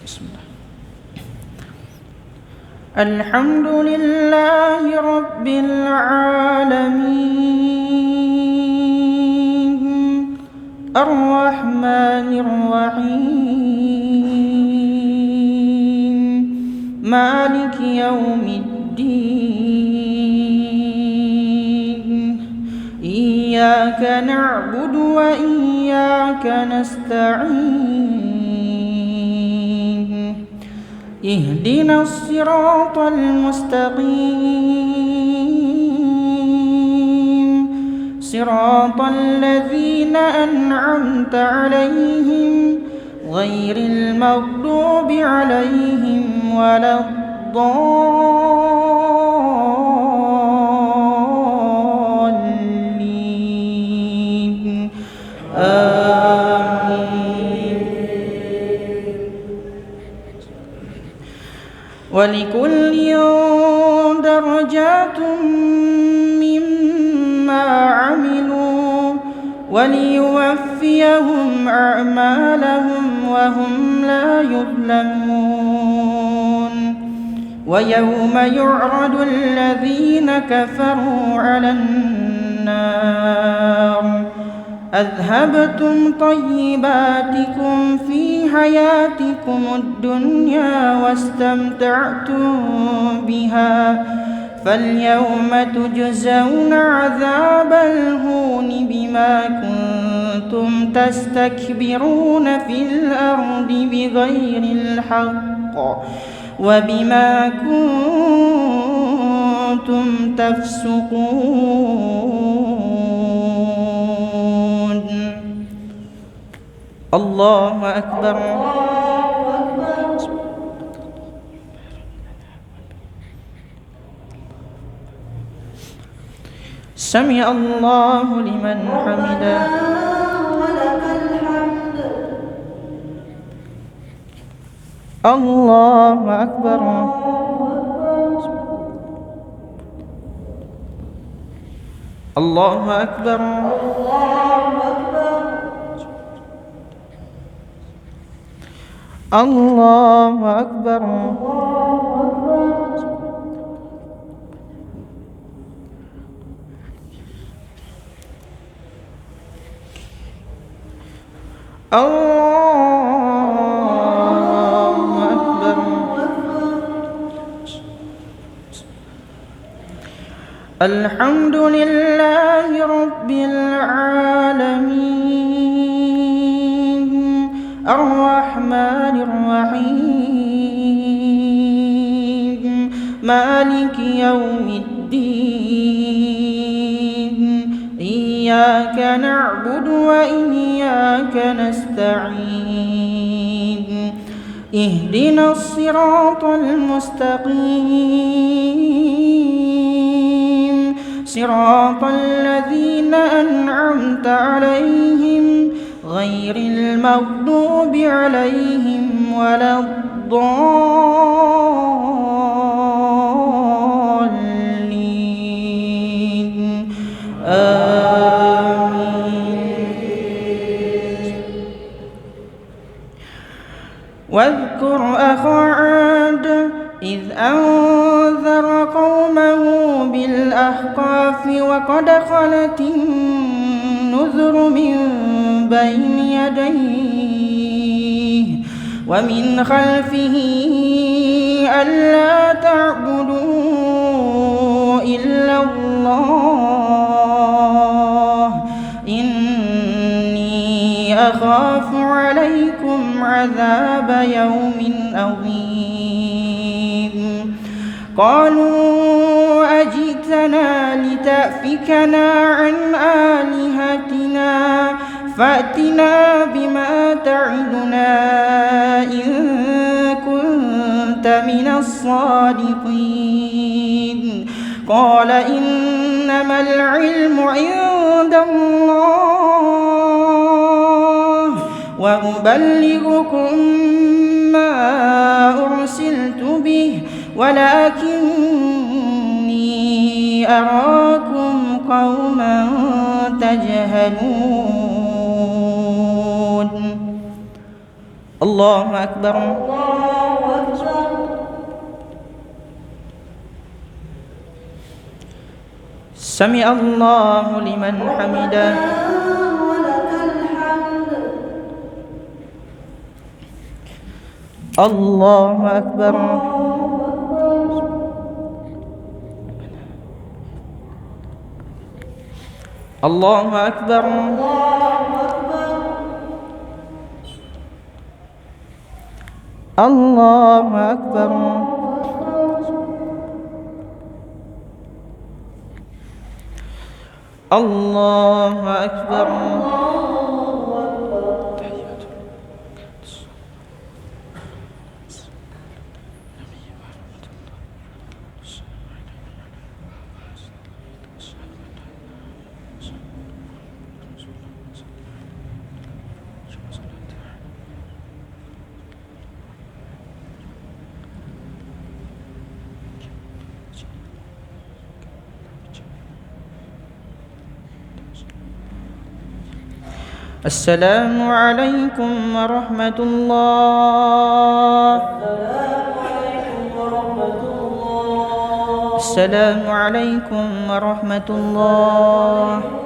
بسم الله. الحمد لله رب العالمين الرحمن الرحيم مالك يوم الدين إياك نعبد وإياك نستعين اهدنا الصراط المستقيم صراط الذين أنعمت عليهم غير المغضوب عليهم ولا الضالين آمين. ولكل درجات مما عملوا وليوفيهم أعمالهم وهم لا يظلمون. ويوم يعرض الذين كفروا على النار أذهبتم طيباتكم في حياتكم الدنيا واستمتعتم بها فاليوم تجزون عذاب الهون بما كنتم تستكبرون في الأرض بغير الحق وبما كنتم تفسقون. الله أكبر. سمع الله لمن حمده. الله أكبر. الله أكبر. الله أكبر. الله أكبر. الحمد لله رب العالمين الرحمن الرحيم مالك يوم الدين إياك نعبد وإياك نستعين اهدنا الصراط المستقيم صراط الذين أنعمت عليهم غير المغضوب عليهم ولا الضالين آمين. واذكر أخا عاد إذ أنذر قومه بالأحقاف وقد خلت النذر من بين يديه ومن خلفه ألا تعبدوا إلا الله إني أخاف عليكم عذاب يوم عظيم. قالوا أجئتنا لتأفكنا عن آلهتنا فأتنا بما تعدنا إن كنت من الصادقين. قال إنما العلم عند الله وأبلغكم ما أرسلت به ولكني أراكم قوما تجهلون. الله أكبر. سمع الله لمن حمده. الله أكبر. الله أكبر. الله أكبر. الله أكبر. السلام عليكم ورحمة الله. السلام عليكم ورحمة الله.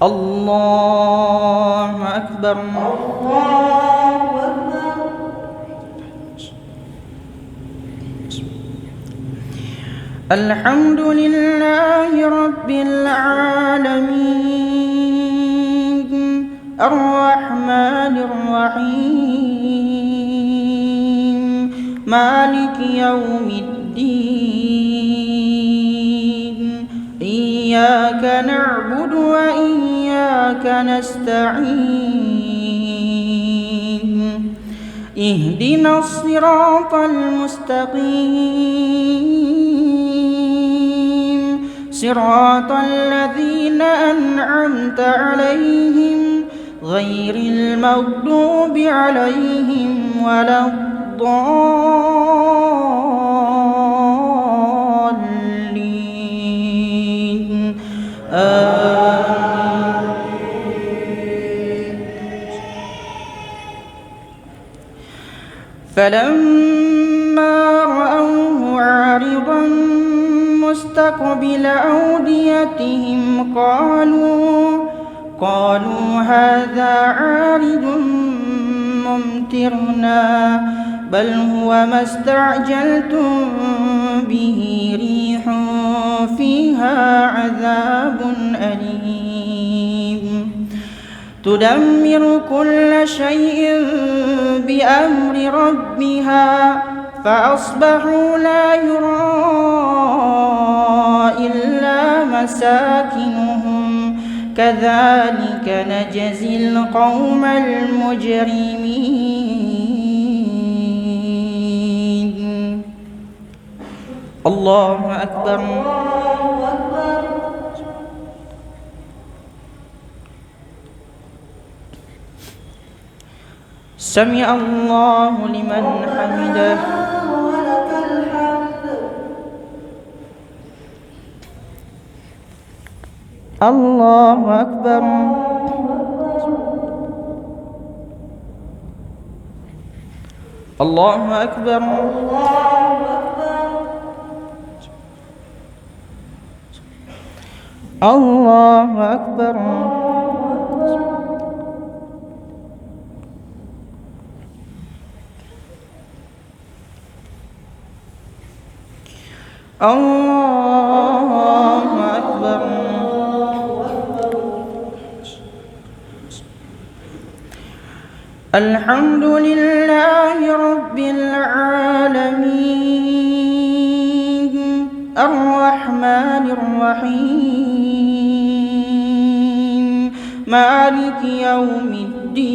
الله أكبر. الحمد لله رب العالمين الرحمن الرحيم مالك يوم الدين إياك نعبد وإياك نستعين اهدنا الصراط المستقيم صراط الذين أنعمت عليهم غير المغضوب عليهم ولا الضالين فلما رأوه عارضا مستقبل أوديتهم قالوا هذا عارض ممطرنا بل هو ما استعجلتم به ريح فيها عذاب أليم تدمر كل شيء بأمر ربها فأصبحوا لا يرى إلا مساكنهم كذلك نجزي القوم المجرمين. الله أكبر. سمع الله لمن حمده. الله أكبر. الله أكبر. الله أكبر. الله الحمد لله رب العالمين الرحمن الرحيم مالك يوم الدين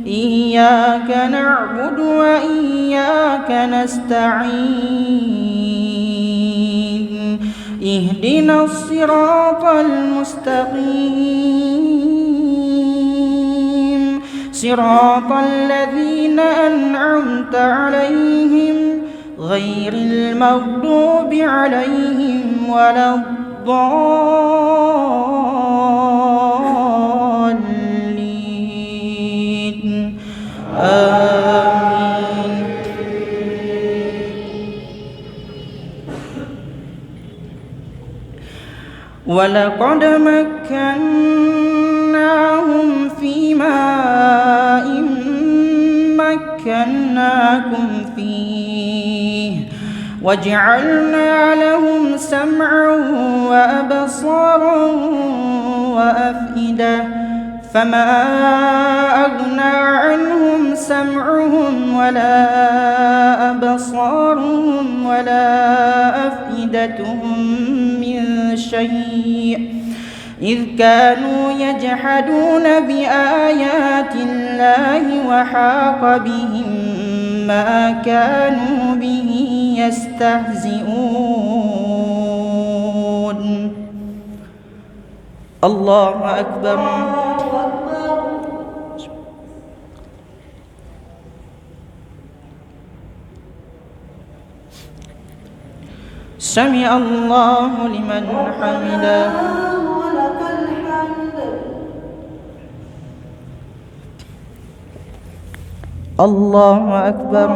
إياك نعبد وإياك نستعين اهدنا الصراط المستقيم صراط الذين أنعمت عليهم غير المغضوب عليهم ولا الضالين آمين. ولقد مكناهم في ماء مكناكم فيه وجعلنا لهم سمعا وأبصارا وأفئدة فما أغنى عنهم سمعهم ولا أبصارهم ولا أفئدتهم من شيء إذ كانوا يجحدون بآيات الله وحاق بهم ما كانوا به يستهزئون. الله أكبر. سمع الله لمن حمده. الله أكبر.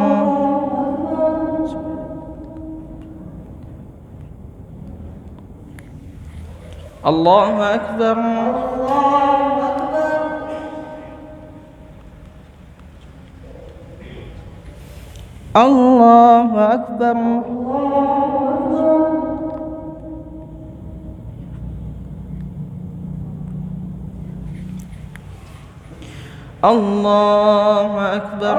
الله أكبر. الله أكبر. الله أكبر.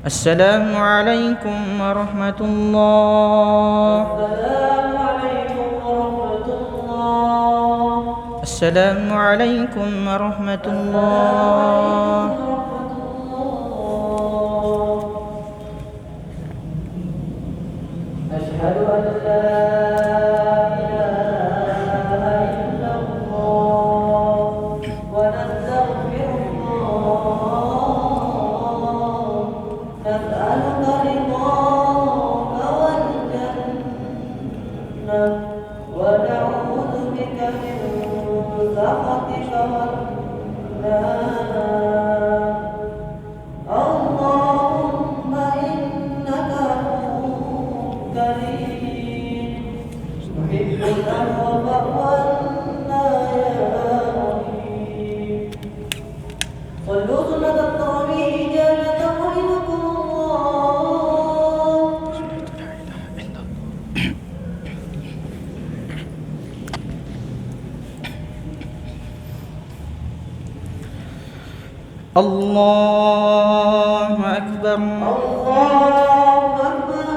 السلام عليكم ورحمة الله. السلام عليكم ورحمة الله. أشهد أن لا ونعوذ بك من سخطك والنار. اللهم إنك عفو كريم تحب العفو فاعف عنا يا رحيم. صلوا سنة التراويح جامعة رحمكم الله أكبر. الله أكبر.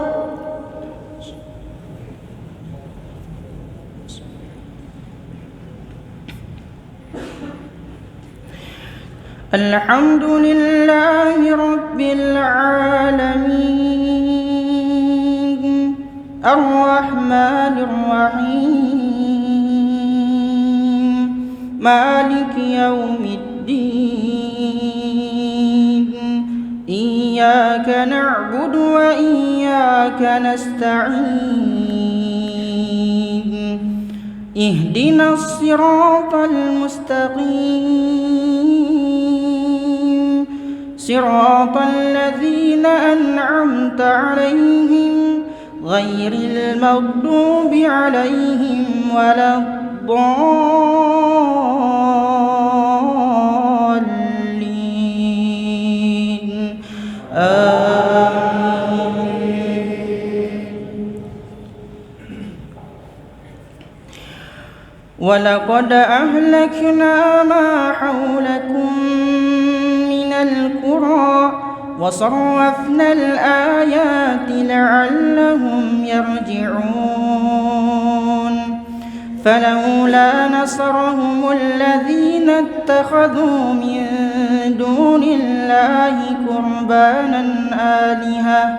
الحمد لله رب العالمين الرحمن الرحيم مالك يوم الدين إياك نعبد وإياك نستعين اهدنا الصراط المستقيم صراط الذين أنعمت عليهم غير المغضوب عليهم ولا الضالين ولقد أهلكنا ما حولكم من القرى وصرفنا الآيات لعلهم يرجعون فلولا نصرهم الذين اتخذوا من دون الله قربانا آلهة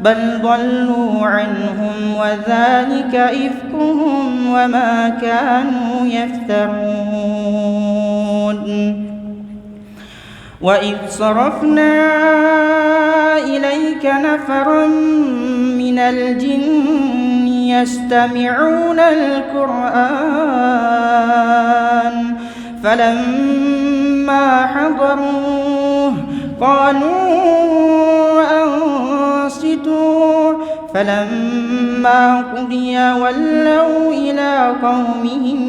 بل ضلوا عنهم وذلك إفكهم وما كانوا يفترون وإذ صرفنا إليك نفرا من الجن يستمعون القرآن فلما حضروه قالوا أنصتوا فلما قضي ولوا إلى قومهم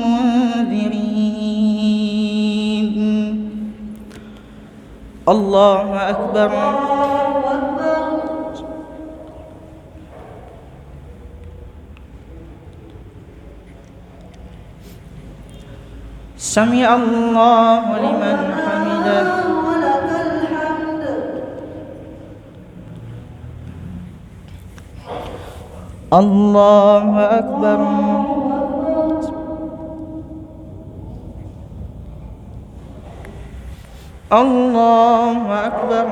منذرين الله أكبر سمع الله لمن حمده الله أكبر الله أكبر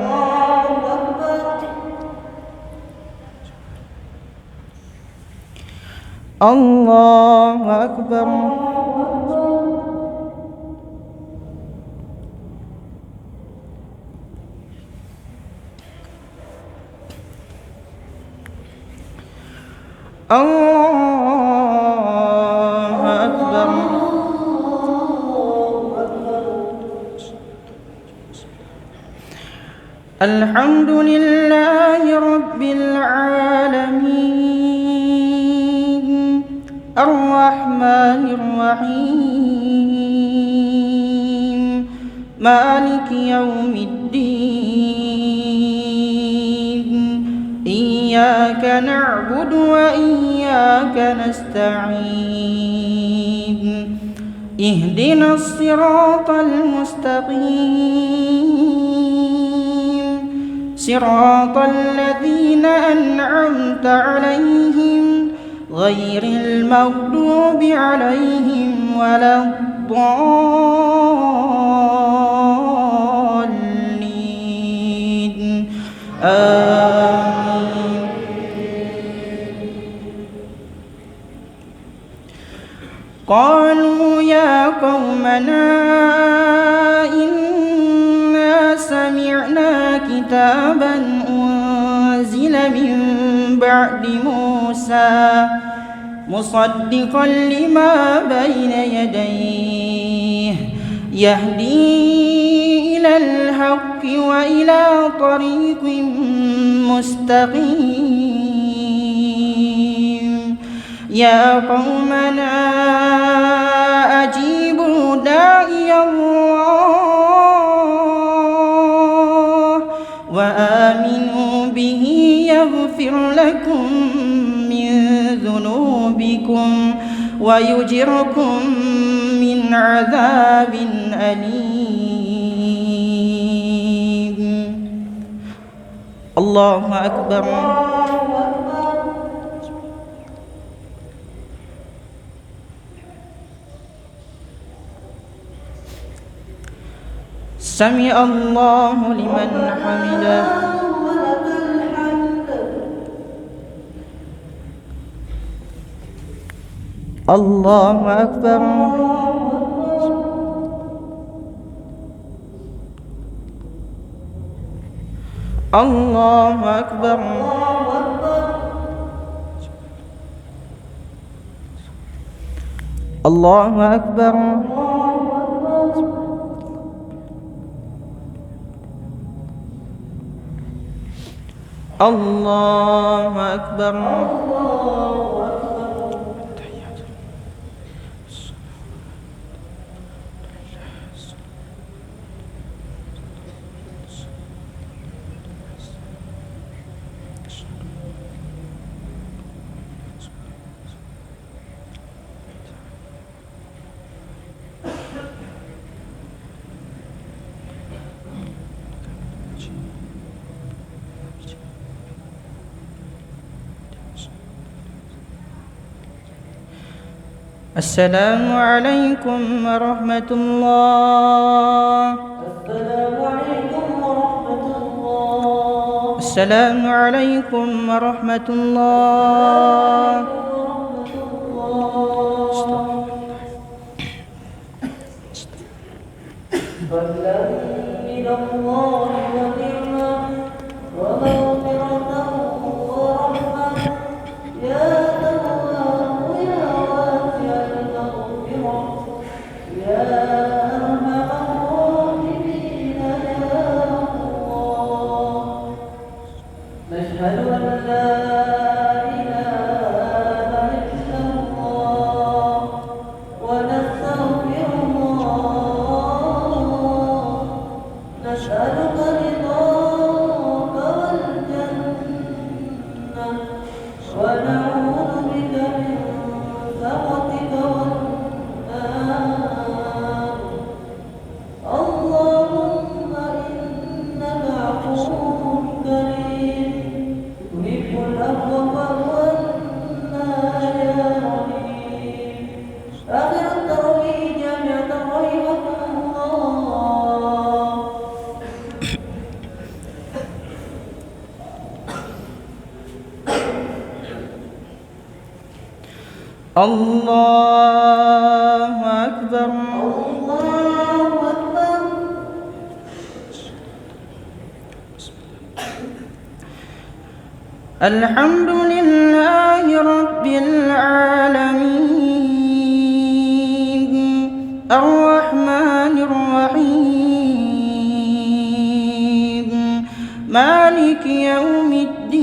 الله أكبر الله أكبر الحمد لله رب العالمين الرحمن الرحيم مالك يوم الدين إياك نعبد وإياك نستعين اهدنا الصراط المستقيم صراط الذين أنعمت عليهم غير المغضوب عليهم ولا الضالين آمين قالوا يا قومنا إنا سمعنا كتابا أنزل من بعد موسى مصدقا لما بين يديه يهدي إلى الحق وإلى طريق مستقيم يا قومنا أجيبوا داعي الله وآمنوا به يغفر لكم من ذنوبكم ويجركم من عذاب أليم الله أكبر سمع الله لمن حمده الله أكبر الله أكبر الله أكبر الله أكبر. السلام عليكم ورحمة الله. السلام عليكم ورحمة الله. السلام عليكم ورحمة الله. فضلا من الله ونعمة ومغفرة ورحمة يا تواب يا واسع المغفرة يا أرحم الراحمين يا الله. نشهد أن لا إله إلا الله ونستغفر الله. نسألك رضاك والجنة ونعوذ بك من سخطك والنار. اللهم إنك عفو كريم تحب العفو فاعفنا يا رحيم. آخر التراويح جامعة رحمكم الله. الله أكبر. الله أكبر. الحمد لله رب العالمين الرحمن الرحيم مالك يوم الدين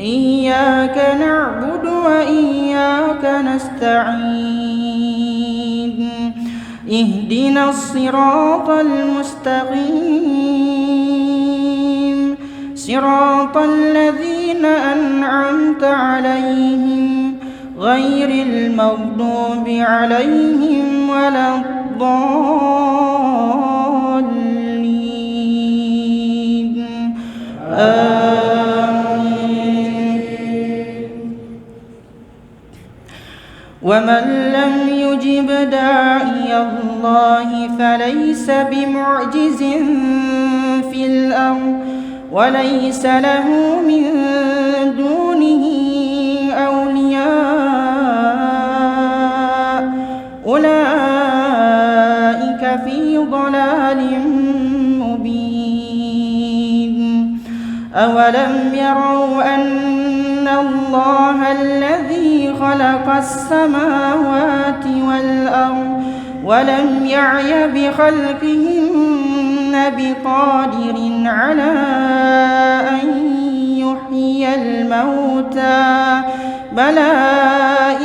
إياك نعبد وإياك نستعين اهدنا الصراط المستقيم صراط الذين أنعمت عليهم غير المغضوب عليهم ولا الضالين آمين. ومن لم يجب داعي الله فليس بمعجز في الأرض وليس له من دونه أولياء أولئك في ضلال مبين. أولم يروا أن الله الذي خلق السماوات والأرض ولم يعي بخلقهن بقادر على أن يحيي الموتى بلى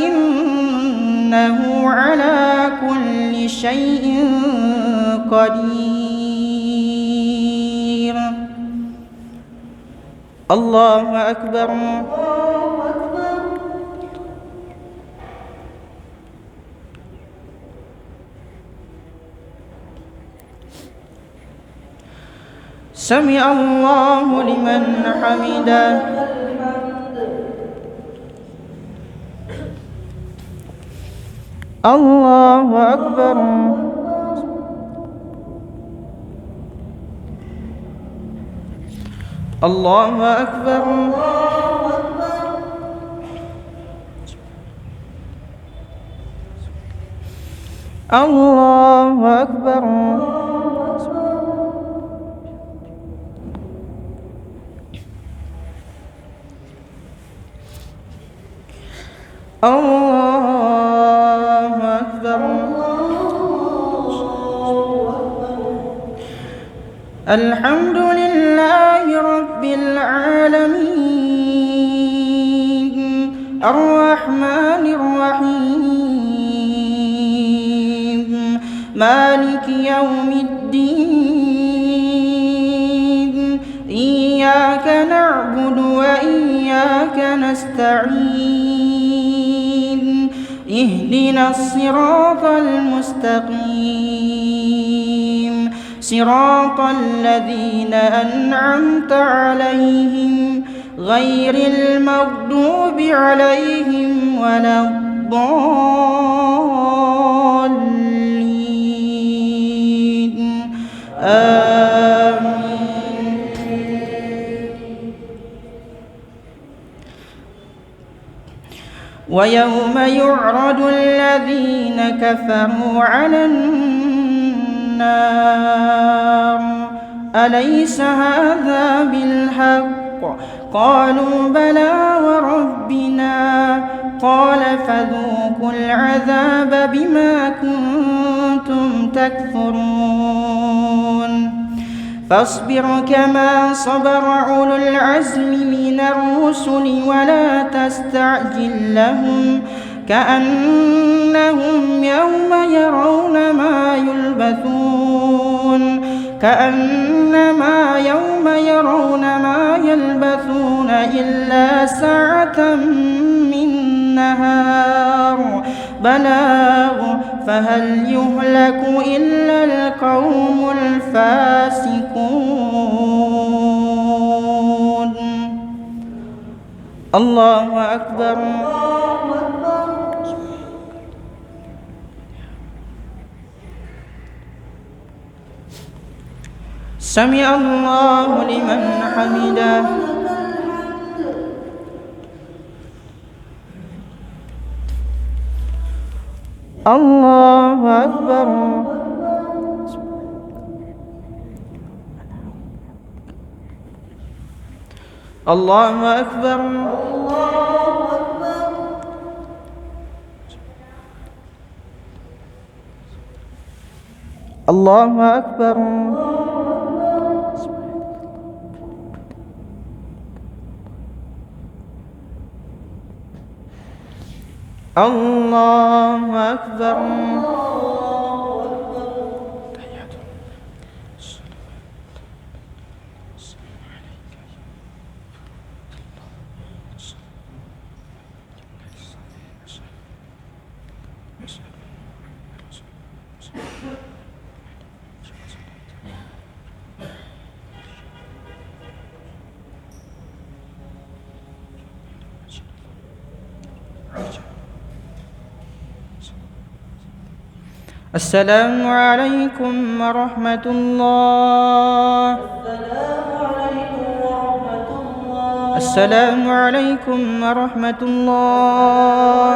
إنه على كل شيء قدير. الله أكبر. سمع الله لمن حمده. الله أكبر. الله أكبر. الله أكبر. الله أكبر. الحمد لله. لله رب العالمين الرحمن الرحيم مالك يوم الدين إياك نعبد وإياك نستعين اهدنا الصراط المستقيم صراط الذين أنعمت عليهم غير المغضوب عليهم ولا الضالين آمين. ويوم يعرض الذين كفروا على النار أليس هذا بالحق قالوا بلى وربنا قال فذوقوا العذاب بما كنتم تكفرون فاصبر كما صبر أولو العزم من الرسل ولا تستعجل لهم كأنهم يوم يرون ما يلبثون إلا ساعة من نهار بلاغ فهل يهلك إلا القوم الفاسقون. الله أكبر. سمع الله لمن حمده. الله أكبر. الله أكبر. الله أكبر. الله أكبر. السلام عليكم ورحمة الله. السلام عليكم ورحمة الله.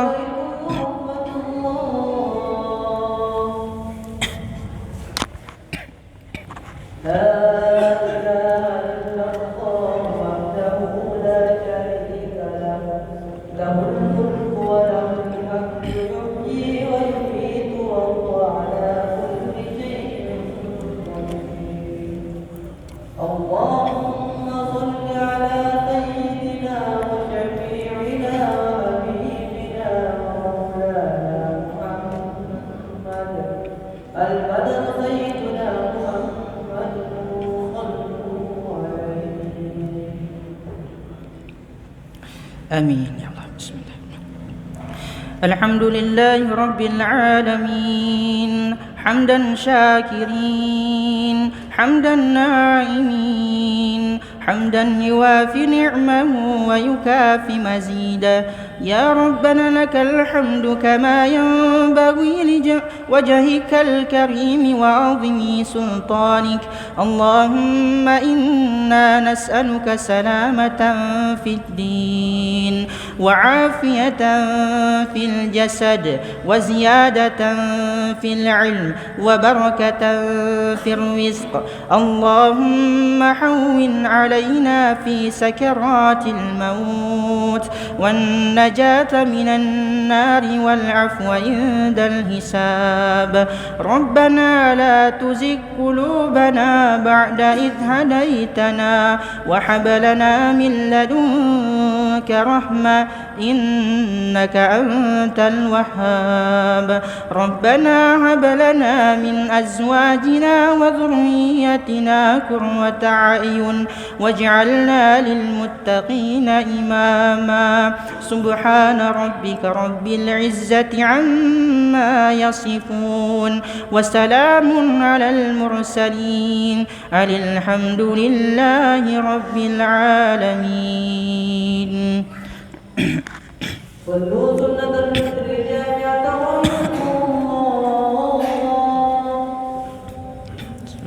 آمين يا الله. بسم الله. الحمد لله رب العالمين حمدا شاكرين حمدا ناعمين حمدا يوافي نعمه ويكافي مزيدا. يا ربنا لك الحمد كما ينبغي لوجهك الكريم وعظيم سلطانك. اللهم إنا نسألك سلامة في الدين وعافية في الجسد وزيادة في العلم وبركة في الرزق. اللهم هون علينا في سكرات الموت والنجاة والنجاة من النار والعفو عند الحساب. ربنا لا تزغ قلوبنا بعد إذ هديتنا وهب لنا من لدنك رحمة إنك أنت الوهاب. ربنا هب لنا من أزواجنا وذريتنا قرة أعين واجعلنا للمتقين إماما. سبحان ربك رب العزة عما يصفون وسلام على المرسلين الحمد لله رب العالمين. صلوا سنة الفجر جامعة رحمكم الله.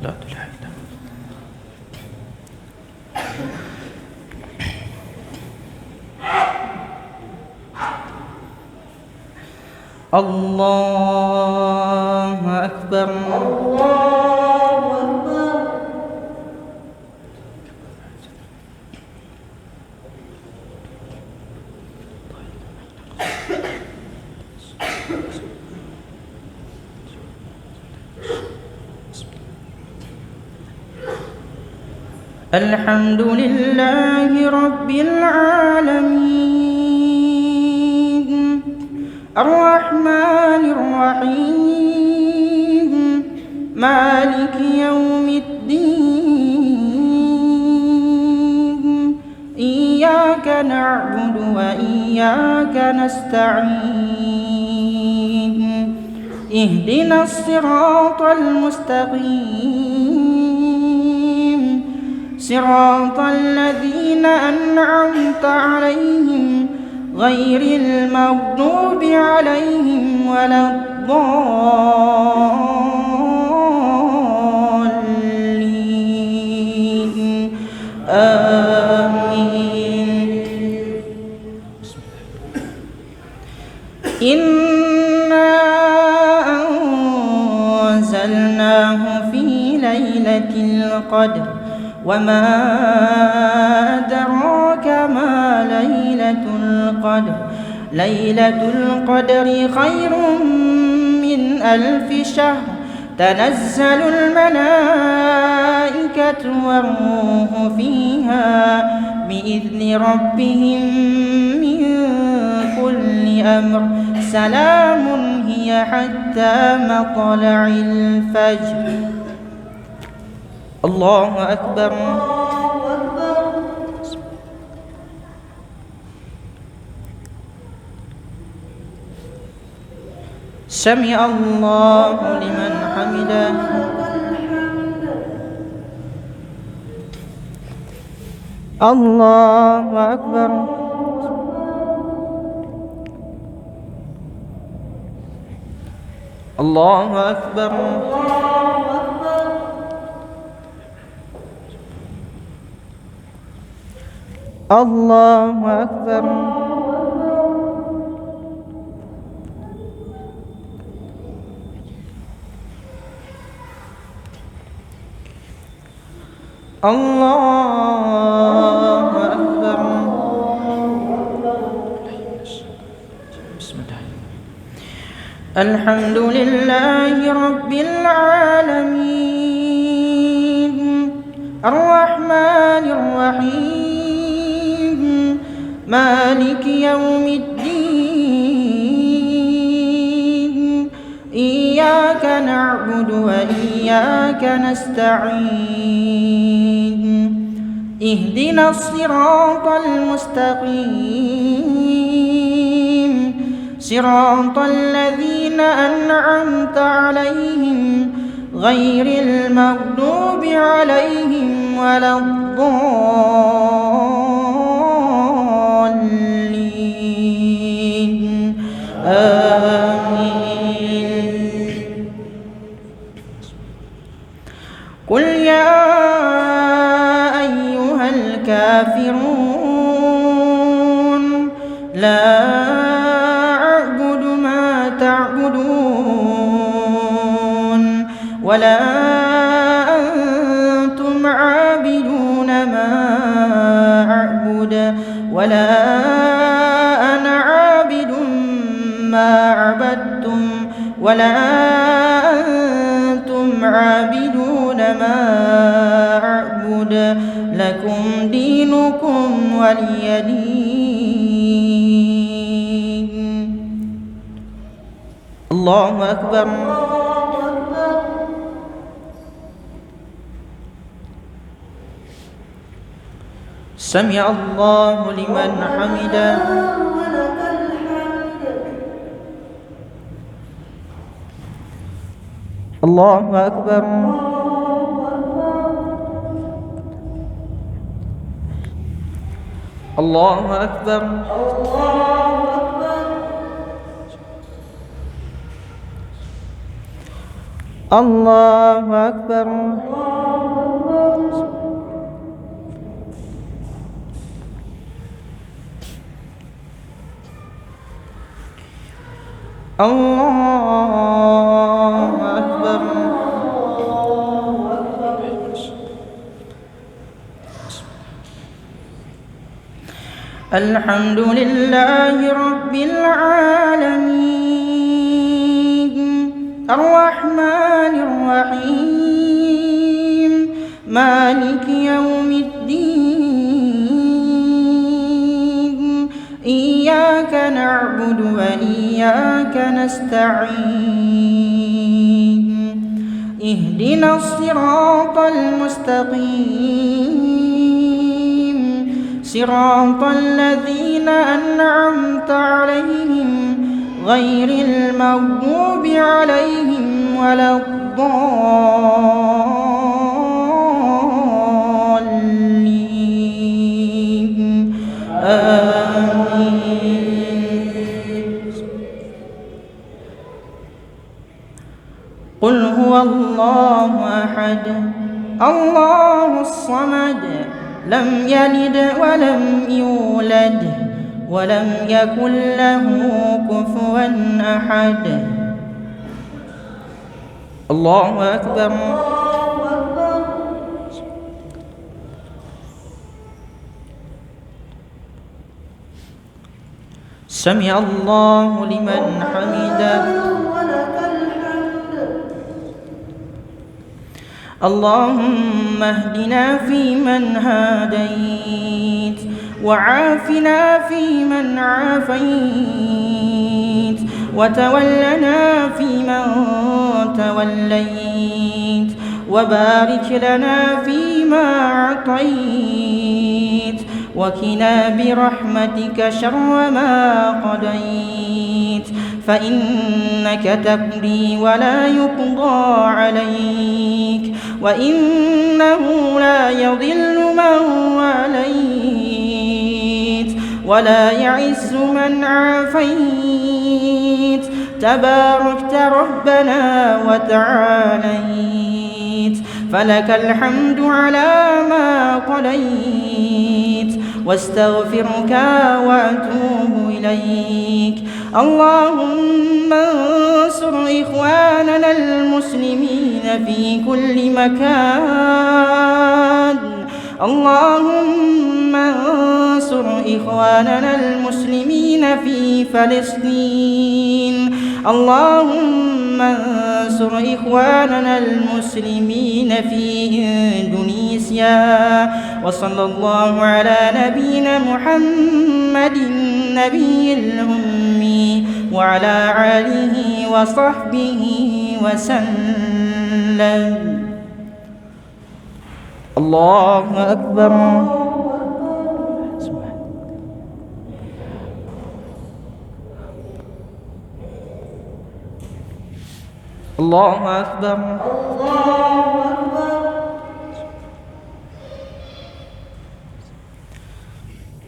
لا تلحق. الله أكبر. الله أكبر. الحمد لله رب العالمين الرحمن الرحيم مالك يوم الدين إياك نعبد وإياك نستعين اهدنا الصراط المستقيم صراط الذين أنعمت عليهم غير المغضوب عليهم ولا الضالين آمين. إنا أنزلناه في ليلة القدر وما أدراك ما ليلة القدر. ليلة القدر خير من 1000 شهر. تنزل الملائكة والروح فيها بإذن ربهم من كل أمر. سلام هي حتى مطلع الفجر. الله أكبر. سمع الله لمن حمده. الله أكبر. الله أكبر. الله أكبر. الله أكبر. بسم الله. الحمد لله رب العالمين الرحمن الرحيم مالك يوم الدين إياك نعبد وإياك نستعين اهدنا الصراط المستقيم صراط الذين أنعمت عليهم غير المغضوب عليهم ولا الضالين آمين. قل يا أيها الكافرون لا أعبد ما تعبدون ولا أنتم عابدون ما أعبد ولا أنا عابد ولا أنتم عابدون ما أعبد لكم دينكم ولي دين. الله أكبر. سمع الله لمن حمده. الله أكبر. الله أكبر. الله أكبر. الله أكبر. الحمد لله رب العالمين الرحمن الرحيم مالك يوم الدين إياك نعبد وإياك نستعين اهدنا الصراط المستقيم صراط الذين أنعمت عليهم غير المغضوب عليهم ولا الضالين آمين. قل هو الله أحد الله الصمد لم يلد ولم يولد ولم يكن له كفوا أحد. الله أكبر. سمع الله لمن حمده. اللهم اهدنا فيمن هاديت وعافنا فيمن عافيت وتولنا فيمن توليت وبارك لنا فيما أعطيت وقنا برحمتك شر ما قضيت فإنك تقضي ولا يقضى عليك وإنه لا يضل من واليت ولا يعز من عافيت تباركت ربنا وتعاليت فلك الحمد على ما قضيت واستغفرك وأتوب إليك. اللهم انصر إخواننا المسلمين في كل مكان. اللهم انصر إخواننا المسلمين في فلسطين. اللهم انصر إخواننا المسلمين في إندونيسيا. وصلى الله على نبينا محمد النبي الأمي وعلى آله وصحبه وسلم. الله أكبر. الله أكبر.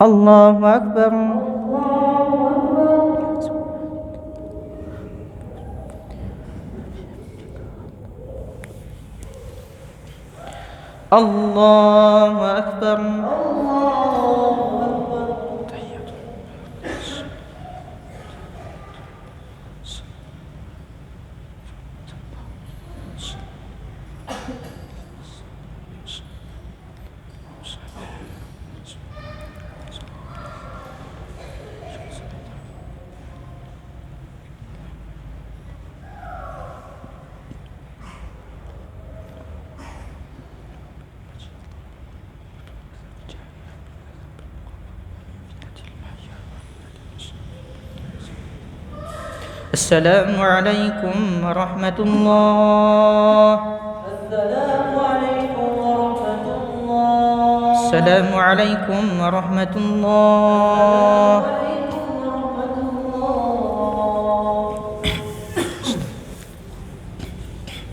الله أكبر. الله أكبر. السلام عليكم ورحمة الله. السلام عليكم ورحمة الله. السلام عليكم ورحمة الله. عليكم ورحمة الله.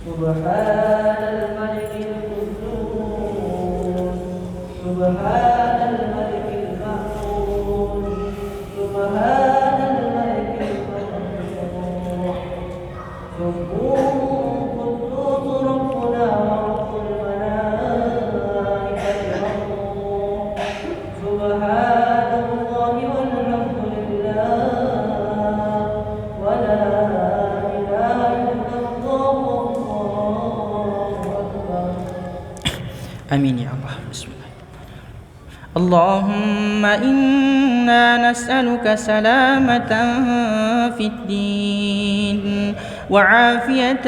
سبحان الملك القدوس، سبحان الملك المعبود، سبحان الملك المقدوس، سبوح قدوس ربنا ورب الملائكة والروح، سبحان الله والحمد لله ولا إله إلا الله والله أكبر. آمين يا الله. بسم الله. اللهم إنا نسألك سلامة في الدين وعافية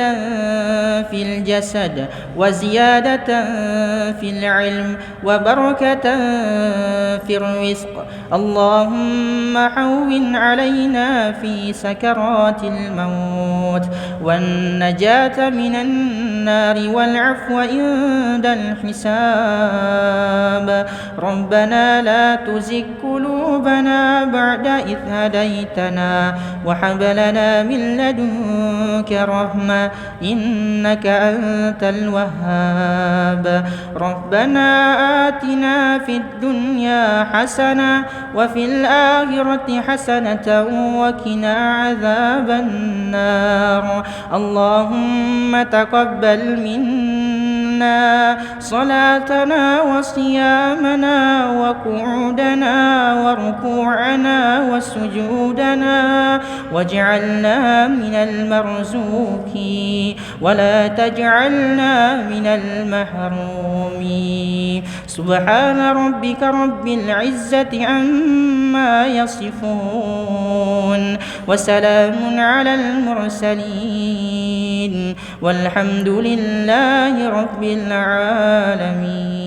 في الجسد وزيادة في العلم وبركة في الرزق. اللهم هون علينا في سكرات الموت والنجاة من النار والعفو عند الحساب. ربنا لا تزغ قلوبنا بعد إذ هديتنا وهب لنا من لدنك رحمة إنك أنت الوهاب. ربنا آتنا في الدنيا حسنة وفي الآخرة حسنة وقنا عذاب النار. اللهم تقبل منا صلاتنا وصيامنا وقعودنا وركوعنا وسجودنا واجعلنا من المرزوقين ولا تجعلنا من المحرومين. سبحان ربك رب العزة عما يصفون وسلام على المرسلين والحمد لله رب العالمين.